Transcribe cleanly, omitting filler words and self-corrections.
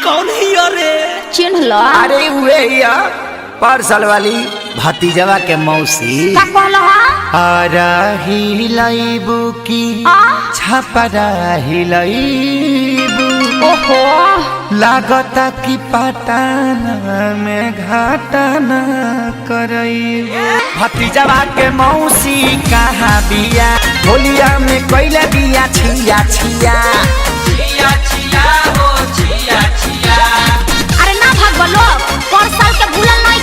कौन ही रे? चिन्ह लो। अरे वे या पार्सल वाली भतीजवा के मौसी। का कहलो हा? आरा हिलाइबू की छपरा हिलाइबू। ओहो लागता की पटाना में घाटाना करइबू। भतीजवा के मौसी कहाँ बिया? होलिया में कैला बिया छिया छिया छिया छिया हो छिया छिया। अरे ना भाग लोग, 5 साल के भूलल नहीं।